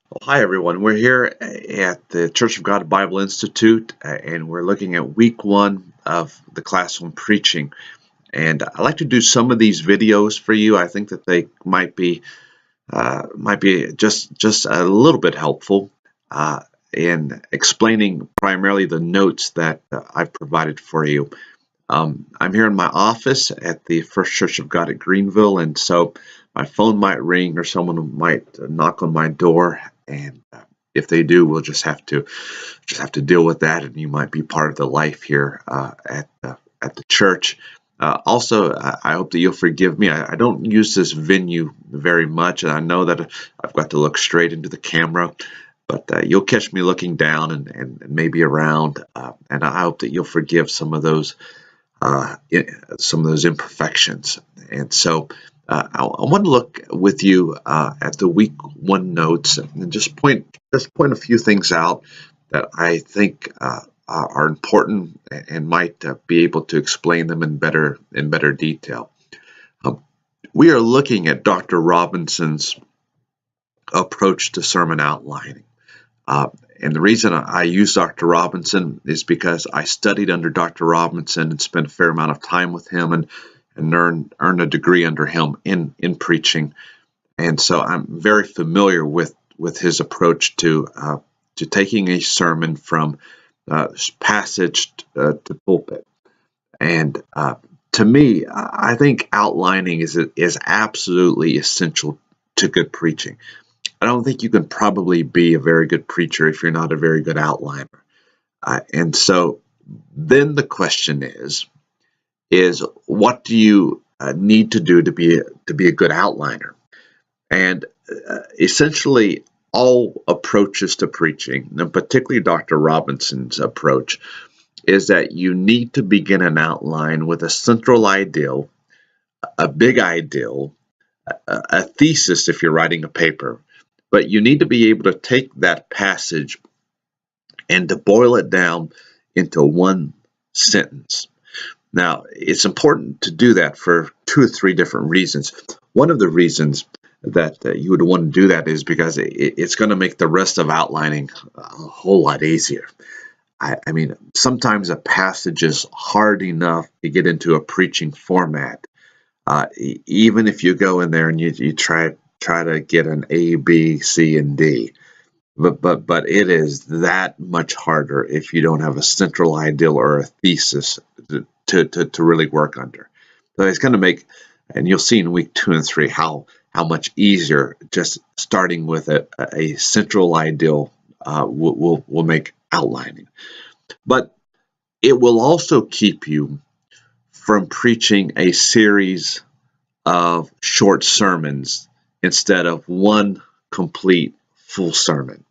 Well, hi, everyone. We're here at the Church of God Bible Institute, and we're looking at week one of the class on preaching. And I like to do some of these videos for you. I think that they might be just a little bit helpful in explaining primarily the notes that I've provided for you. I'm here in my office at the First Church of God at Greenville, and so my phone might ring or someone might knock on my door, and if they do, we'll just have to deal with that, and you might be part of the life here at the church. Also, I hope that you'll forgive me. I don't use this venue very much, and I know that I've got to look straight into the camera, but you'll catch me looking down and maybe around, and I hope that you'll forgive uh, some of those imperfections. And so I want to look with you at the week one notes and just point a few things out that I think are important and might be able to explain them in better detail. Um, we are looking at Dr. Robinson's approach to sermon outlining. Uh, and the reason I use Dr. Robinson is because I studied under Dr. Robinson and spent a fair amount of time with him and earned a degree under him in preaching. And so I'm very familiar with his approach to taking a sermon from passage to pulpit. And to me, I think outlining is absolutely essential to good preaching. I don't think you can probably be a very good preacher if you're not a very good outliner. And so then the question is what do you need to do to be a good outliner? And essentially, all approaches to preaching, and particularly Dr. Robinson's approach, is that you need to begin an outline with a central ideal, a big ideal, a thesis if you're writing a paper, but you need to be able to take that passage and to boil it down into one sentence. Now, it's important to do that for two or three different reasons. One of the reasons that you would want to do that is because it's going to make the rest of outlining a whole lot easier. I mean, sometimes a passage is hard enough to get into a preaching format. Even if you go in there and you try to get an A, B, C, and D, but it is that much harder if you don't have a central ideal or a thesis to really work under. So it's going to make, and you'll see in week 2 and 3 how much easier just starting with a central ideal will make outlining. But it will also keep you from preaching a series of short sermons instead of one complete full sermon.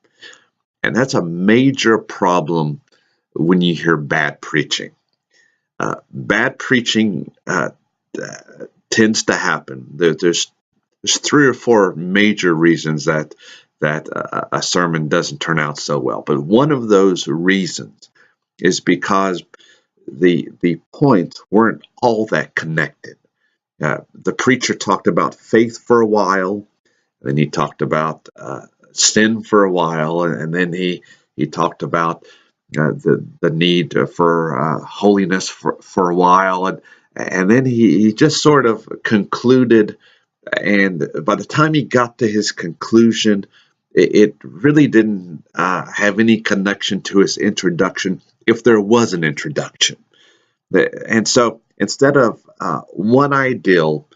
And that's a major problem when you hear bad preaching. Bad preaching tends to happen. There's three or four major reasons that a sermon doesn't turn out so well. But one of those reasons is because the points weren't all that connected. The preacher talked about faith for a while, then he talked about sin for a while, and then he talked about the need for holiness for a while, and then he just sort of concluded. And by the time he got to his conclusion, it really didn't have any connection to his introduction, if there was an introduction. And so instead of one ideal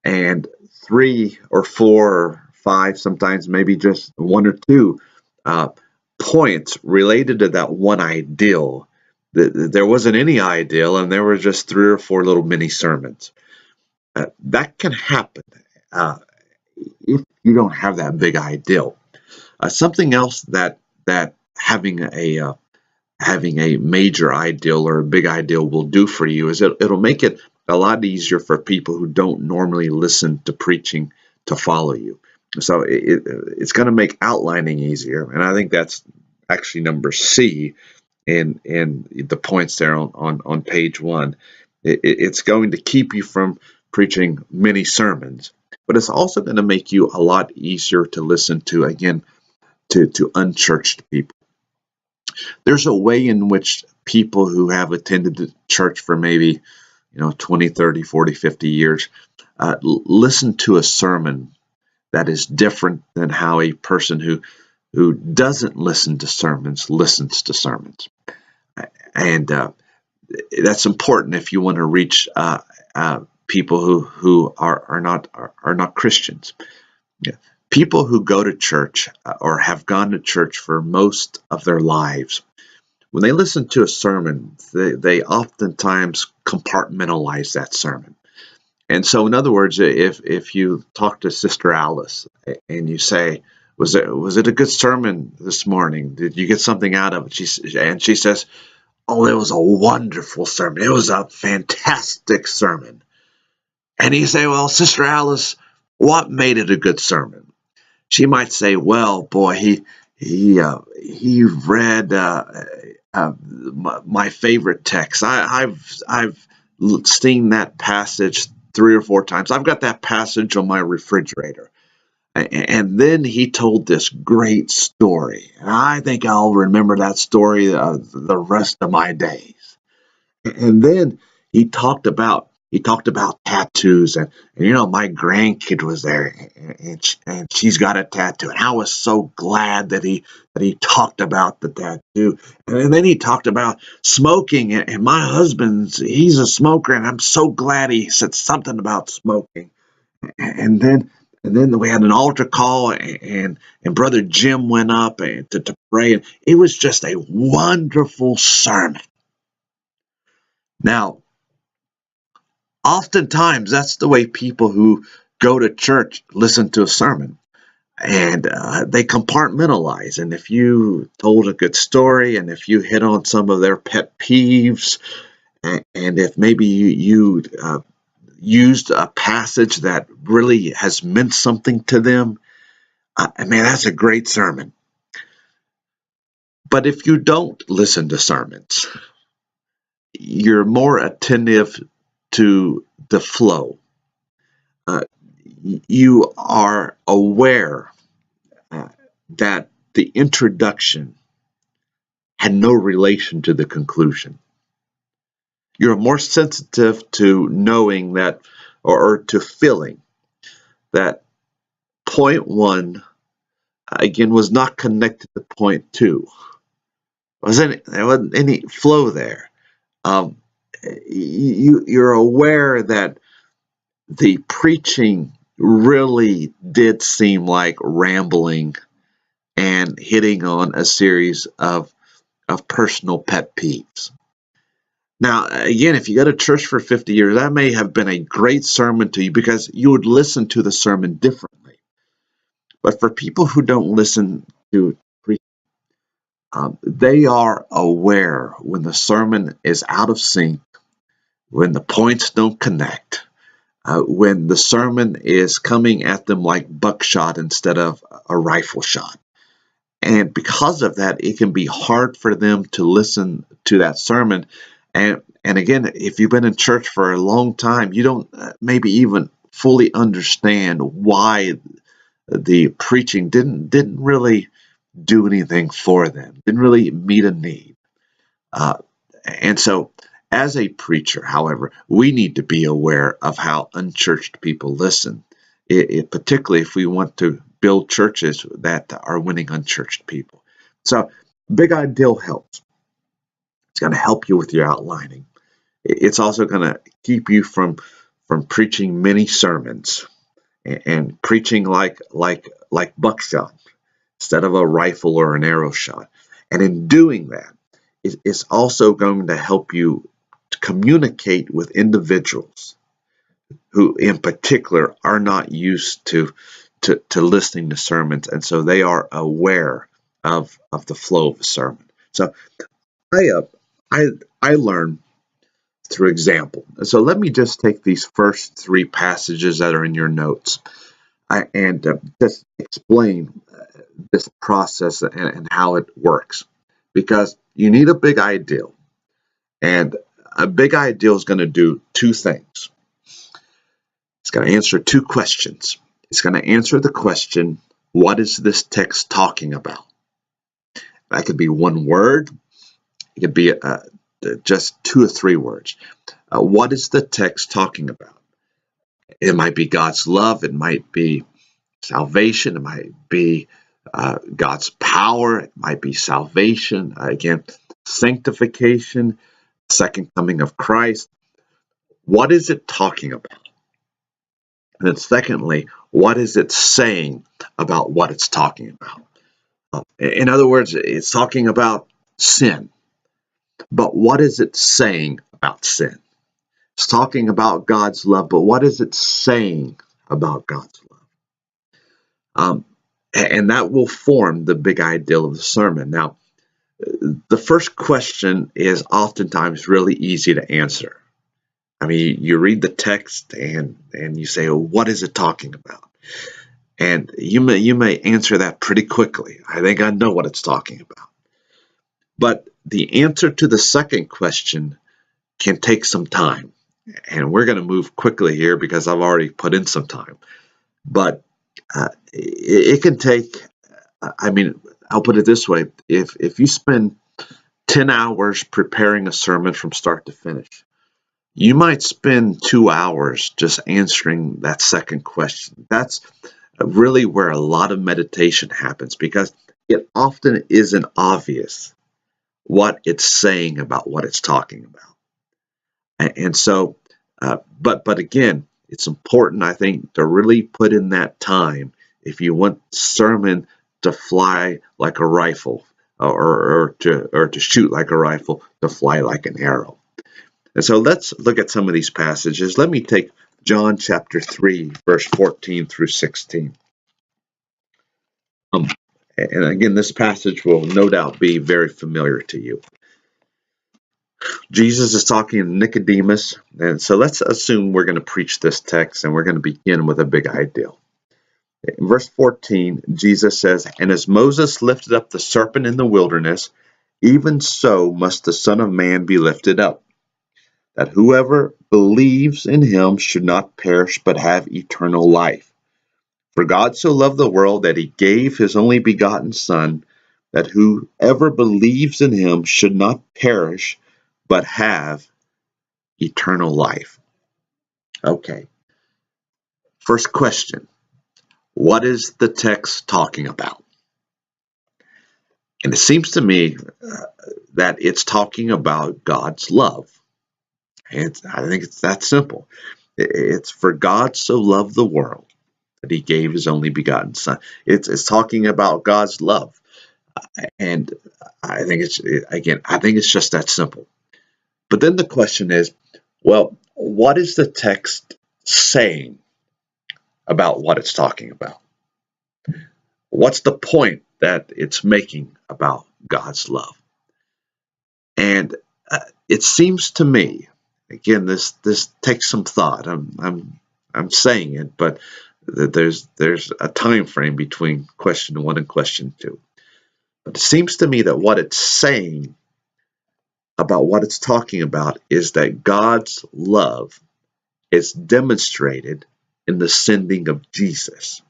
and three or four or five, sometimes maybe just one or two uh, points related to that one ideal, there wasn't any ideal, and there were just three or four little mini sermons. That can happen if you don't have that big ideal. Something else that having a major ideal or a big ideal will do for you is it'll make it a lot easier for people who don't normally listen to preaching to follow you. So it's going to make outlining easier, and I think that's actually number C in the points there on page one. It's going to keep you from preaching many sermons, but it's also going to make you a lot easier to listen to. Again, to unchurched people. There's a way in which people who have attended the church for maybe 20, 30, 40, 50 years listen to a sermon that is different than how a person who doesn't listen to sermons listens to sermons. And that's important if you want to reach people who are not Christians. Yeah. People who go to church or have gone to church for most of their lives, when they listen to a sermon, they oftentimes compartmentalize that sermon. And so, in other words, if you talk to Sister Alice and you say, "Was it a good sermon this morning? Did you get something out of it?" She says, "Oh, it was a wonderful sermon. It was a fantastic sermon." And you say, "Well, Sister Alice, what made it a good sermon?" She might say, "Well, boy, he read my favorite text. I've seen that passage 3 or 4 times. I've got that passage on my refrigerator. And then he told this great story. And I think I'll remember that story the rest of my days." And then he talked about tattoos, and my grandkid was there, and she's got a tattoo, and I was so glad that he talked about the tattoo. And then he talked about smoking, and my he's a smoker, and I'm so glad he said something about smoking. And then we had an altar call, and Brother Jim went up to pray, and it was just a wonderful sermon. Now, oftentimes that's the way people who go to church listen to a sermon, and they compartmentalize. And if you told a good story, and if you hit on some of their pet peeves, and if maybe you used a passage that really has meant something to them, that's a great sermon. But if you don't listen to sermons, you're more attentive to the flow. You are aware that the introduction had no relation to the conclusion. You're more sensitive to knowing that, or to feeling that point one, again, was not connected to point two. There wasn't any flow there. You're aware that the preaching really did seem like rambling and hitting on a series of personal pet peeves. Now, again, if you go to church for 50 years, that may have been a great sermon to you because you would listen to the sermon differently. But for people who don't listen to preaching, they are aware when the sermon is out of sync, when the points don't connect, when the sermon is coming at them like buckshot instead of a rifle shot. And because of that, it can be hard for them to listen to that sermon. And again, if you've been in church for a long time, you don't maybe even fully understand why the preaching didn't really do anything for them, didn't really meet a need. And so, as a preacher, however, we need to be aware of how unchurched people listen, particularly if we want to build churches that are winning unchurched people. So, Big Ideal helps. It's going to help you with your outlining. It's also going to keep you from preaching many sermons and preaching like buckshot instead of a rifle or an arrow shot. And in doing that, it's also going to help you to communicate with individuals who, in particular, are not used to listening to sermons, and so they are aware of the flow of a sermon. So I learn through example. So let me just take these first 3 passages that are in your notes and just explain this process and how it works, because you need a big ideal, and a big ideal is going to do 2 things. It's going to answer 2 questions. It's going to answer the question, What is this text talking about? That could be one word. It could be just 2 or 3 words. What is the text talking about? It might be God's love. It might be salvation. It might be God's power. It might be salvation. Again, sanctification, second coming of Christ. What is it talking about? And then secondly, what is it saying about what it's talking about? In other words, it's talking about sin. But what is it saying about sin? It's talking about God's love, but what is it saying about God's love? And that will form the big ideal of the sermon. Now, the first question is oftentimes really easy to answer. I mean, you read the text and you say, well, what is it talking about? And you may answer that pretty quickly. I think I know what it's talking about. But the answer to the second question can take some time. And we're going to move quickly here because I've already put in some time. But it can take, I mean, I'll put it this way. If you spend 10 hours preparing a sermon from start to finish, you might spend 2 hours just answering that second question. That's really where a lot of meditation happens because it often isn't obvious what it's saying about what it's talking about. And so, but again, it's important, I think, to really put in that time if you want sermon to fly like a rifle or to shoot like a rifle, to fly like an arrow. And so let's look at some of these passages. Let me take John chapter 3, verse 14 through 16. And again, this passage will no doubt be very familiar to you. Jesus is talking to Nicodemus, and so let's assume we're going to preach this text, and we're going to begin with a big ideal. In verse 14, Jesus says, "And as Moses lifted up the serpent in the wilderness, even so must the Son of Man be lifted up, that whoever believes in him should not perish but have eternal life. For God so loved the world that he gave his only begotten Son, that whoever believes in him should not perish but have eternal life." Okay. First question. What is the text talking about? And it seems to me that it's talking about God's love. And I think it's that simple. It's for God so loved the world that he gave his only begotten Son. It's talking about God's love. And I think it's just that simple. But then the question is, well, what is the text saying about what it's talking about? What's the point that it's making about God's love? And it seems to me, again, this takes some thought. I'm saying it, but there's a time frame between question 1 and question 2. But it seems to me that what it's saying about what it's talking about is that God's love is demonstrated in the sending of Jesus.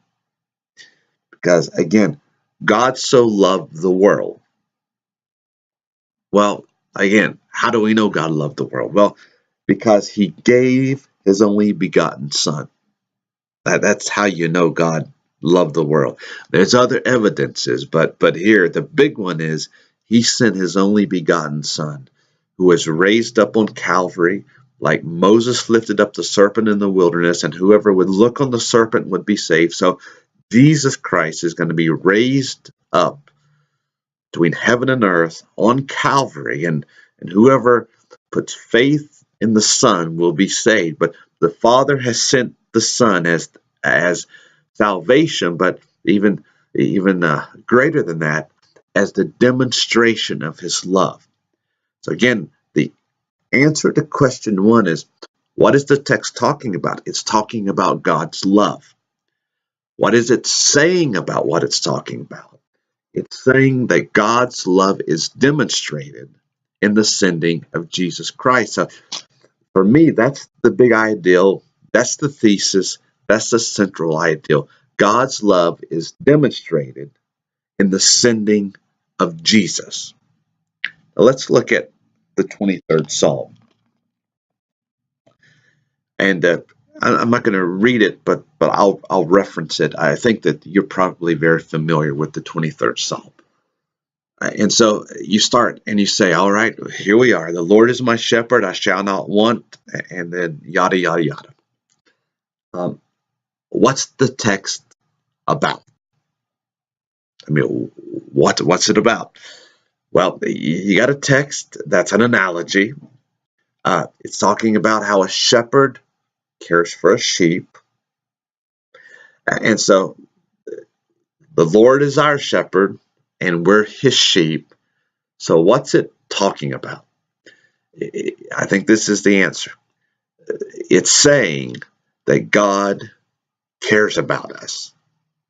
Because again, God so loved the world. Well, again, how do we know God loved the world? Well, because he gave his only begotten Son. That's how you know God loved the world. There's other evidences, but here the big one is he sent his only begotten Son, who was raised up on Calvary, like Moses lifted up the serpent in the wilderness, and whoever would look on the serpent would be saved. So Jesus Christ is going to be raised up between heaven and earth on Calvary, and whoever puts faith in the Son will be saved. But the Father has sent the Son as salvation, but even greater than that, as the demonstration of his love. So again, the answer to question 1 is, what is the text talking about? It's talking about God's love. What is it saying about what it's talking about? It's saying that God's love is demonstrated in the sending of Jesus Christ. So for me, that's the big ideal. That's the thesis. That's the central ideal. God's love is demonstrated in the sending of Jesus. Now let's look at the 23rd Psalm. And I'm not going to read it, but I'll reference it. I think that you're probably very familiar with the 23rd Psalm. And so you start and you say, all right, here we are. The Lord is my shepherd, I shall not want, and then yada, yada, yada. What's the text about? I mean, what's it about? Well, you got a text that's an analogy. It's talking about how a shepherd cares for a sheep. And so the Lord is our shepherd, and we're his sheep. So what's it talking about? I think this is the answer. It's saying that God cares about us.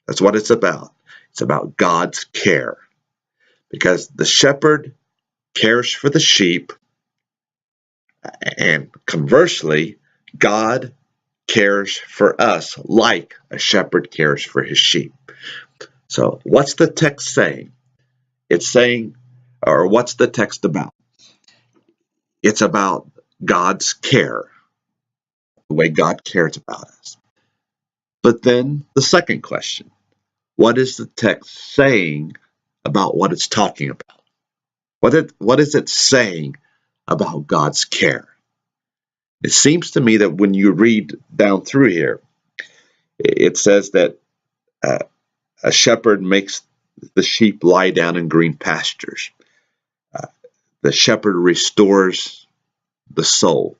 That's what it's about. It's about God's care. Because the shepherd cares for the sheep, and conversely, God cares for us like a shepherd cares for his sheep. So what's the text saying? It's saying, or what's the text about? It's about God's care, the way God cares about us. But then the second question, what is the text saying about what it's talking about? What is it saying about God's care? It seems to me that when you read down through here, it says that a shepherd makes the sheep lie down in green pastures. The shepherd restores the soul.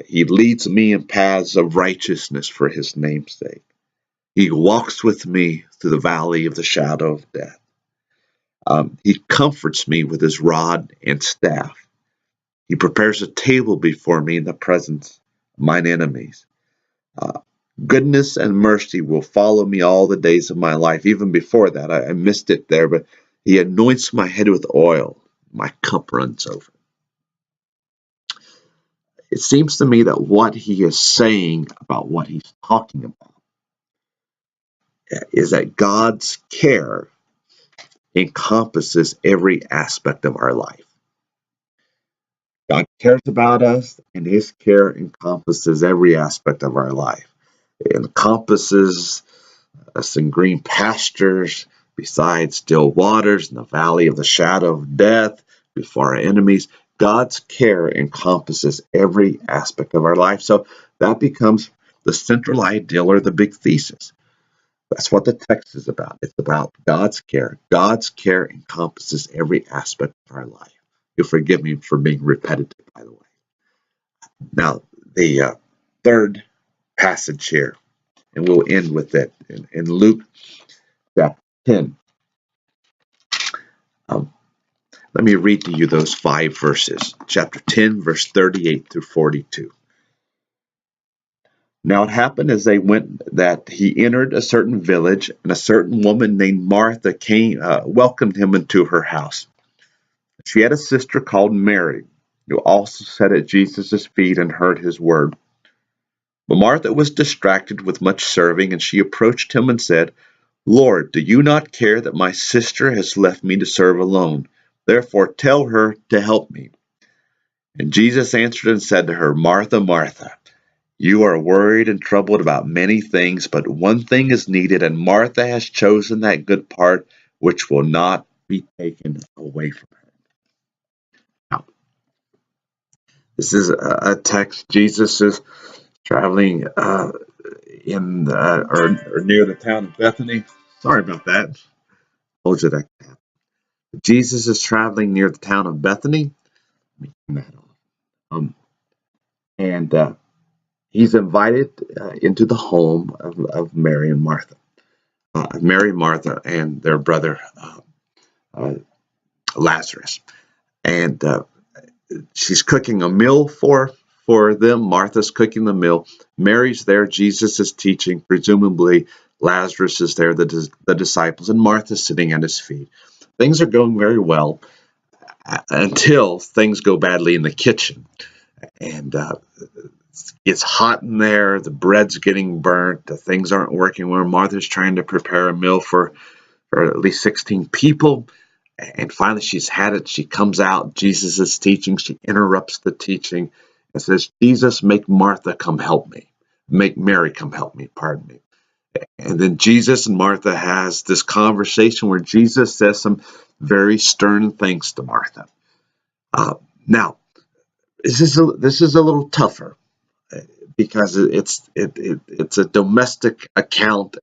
He leads me in paths of righteousness for his name's sake. He walks with me through the valley of the shadow of death. He comforts me with his rod and staff. He prepares a table before me in the presence of mine enemies. Goodness and mercy will follow me all the days of my life. Even before that, I missed it there, but he anoints my head with oil. My cup runs over. It seems to me that what he is saying about what he's talking about is that God's care encompasses every aspect of our life. God cares about us, and his care encompasses every aspect of our life. It encompasses us in green pastures, beside still waters, in the valley of the shadow of death, before our enemies. God's care encompasses every aspect of our life. So that becomes the central ideal or the big thesis. That's what the text is about. It's about God's care. God's care encompasses every aspect of our life. You'll forgive me for being repetitive, by the way. Now, the third passage here, and we'll end with it in Luke chapter 10. Let me read to you those 5 verses. Chapter 10, verse 38 through 42. Now it happened as they went that he entered a certain village, and a certain woman named Martha welcomed him into her house. She had a sister called Mary, who also sat at Jesus' feet and heard his word. But Martha was distracted with much serving, and she approached him and said, Lord, do you not care that my sister has left me to serve alone? Therefore tell her to help me. And Jesus answered and said to her, Martha, Martha, you are worried and troubled about many things, but one thing is needed, and Martha has chosen that good part which will not be taken away from her. Now, this is a text. Jesus is traveling in or near the town of Bethany. Sorry about that. Told you that. Jesus is traveling near the town of Bethany. Let me turn that off. And he's invited into the home of Mary and Martha. Mary, Martha, and their brother Lazarus. And she's cooking a meal for them. Martha's cooking the meal. Mary's there. Jesus is teaching. Presumably, Lazarus is there, the disciples, and Martha's sitting at his feet. Things are going very well until things go badly in the kitchen. And It's hot in there, the bread's getting burnt, the things aren't working well. Martha's trying to prepare a meal for at least 16 people. And finally, she's had it. She comes out. Jesus is teaching. She interrupts the teaching and says, Jesus, make Martha come help me. Make Mary come help me, pardon me. And then Jesus and Martha has this conversation where Jesus says some very stern things to Martha. Now, this is a little tougher because it's a domestic account,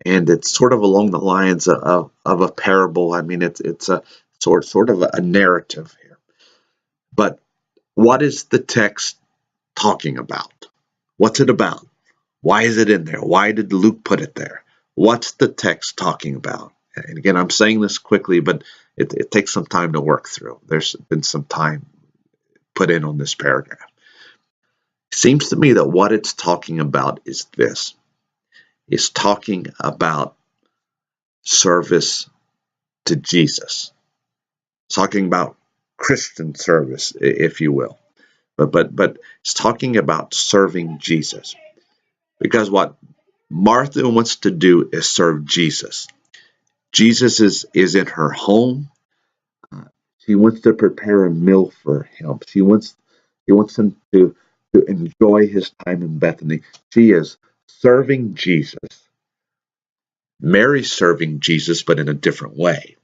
and it's sort of along the lines of a parable. I mean, it's a sort of a narrative here. But what is the text talking about? What's it about? Why is it in there? Why did Luke put it there? What's the text talking about? And again, I'm saying this quickly, but it takes some time to work through. There's been some time put in on this paragraph. It seems to me that what it's talking about is this. It's talking about service to Jesus. It's talking about Christian service, if you will. But it's talking about serving Jesus. Because what Martha wants to do is serve Jesus. Jesus is in her home. She wants to prepare a meal for him. She wants him to enjoy his time in Bethany. She is serving Jesus. Mary's serving Jesus, but in a different way.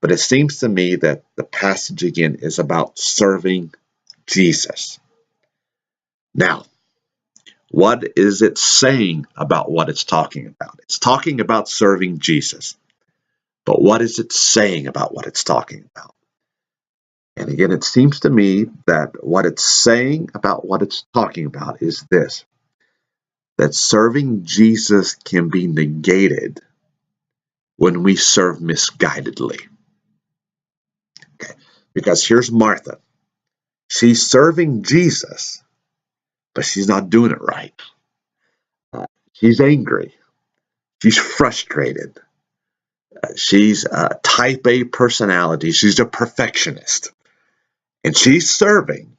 But it seems to me that the passage again is about serving Jesus. Now, what is it saying about what it's talking about? It's talking about serving Jesus. But what is it saying about what it's talking about? And again, it seems to me that what it's saying about what it's talking about is this, that serving Jesus can be negated when we serve misguidedly. Okay? Because here's Martha. She's serving Jesus, but she's not doing it right. She's angry. She's frustrated. She's a type A personality. She's a perfectionist. And she's serving,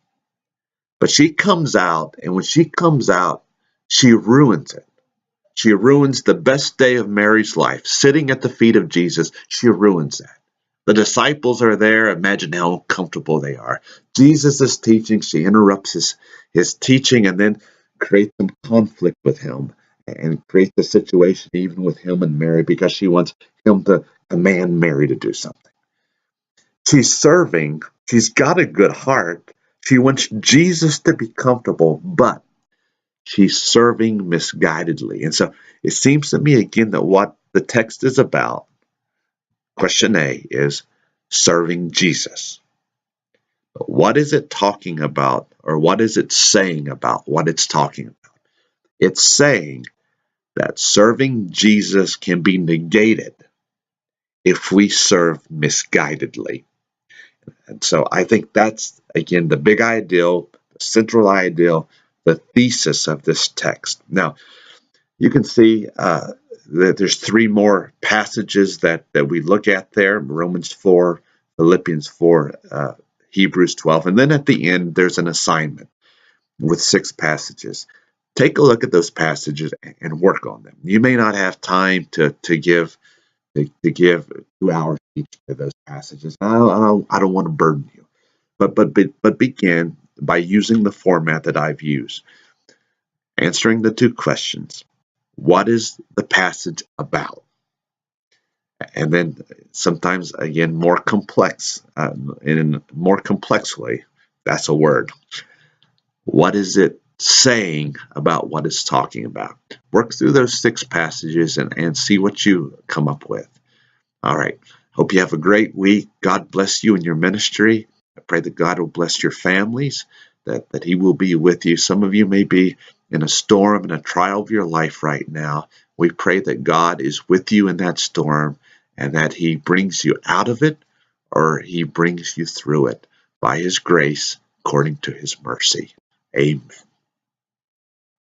but she comes out, and when she comes out, she ruins it. She ruins the best day of Mary's life, sitting at the feet of Jesus. She ruins that. The disciples are there. Imagine how uncomfortable they are. Jesus is teaching. She interrupts his teaching and then creates some conflict with him and creates a situation even with him and Mary because she wants him to command Mary to do something. She's serving. She's got a good heart. She wants Jesus to be comfortable, but she's serving misguidedly. And so it seems to me again that what the text is about, question A, is serving Jesus. But what is it talking about, or what is it saying about what it's talking about? It's saying that serving Jesus can be negated if we serve misguidedly. And so I think that's, again, the big ideal, the central ideal, the thesis of this text. Now, you can see that there's three more passages that we look at there, Romans 4, Philippians 4, Hebrews 12. And then at the end, there's an assignment with 6 passages. Take a look at those passages and work on them. You may not have time to give 2 hours each to those passages. I don't want to burden you, but begin by using the format that I've used, answering the 2 questions. What is the passage about? And then sometimes, again, more complex, in a more complex way, that's a word. What is it saying about what it's talking about? Work through those 6 passages and see what you come up with. All right. Hope you have a great week. God bless you in your ministry. I pray that God will bless your families, that He will be with you. Some of you may be in a storm and a trial of your life right now. We pray that God is with you in that storm and that He brings you out of it, or He brings you through it by His grace according to His mercy. Amen.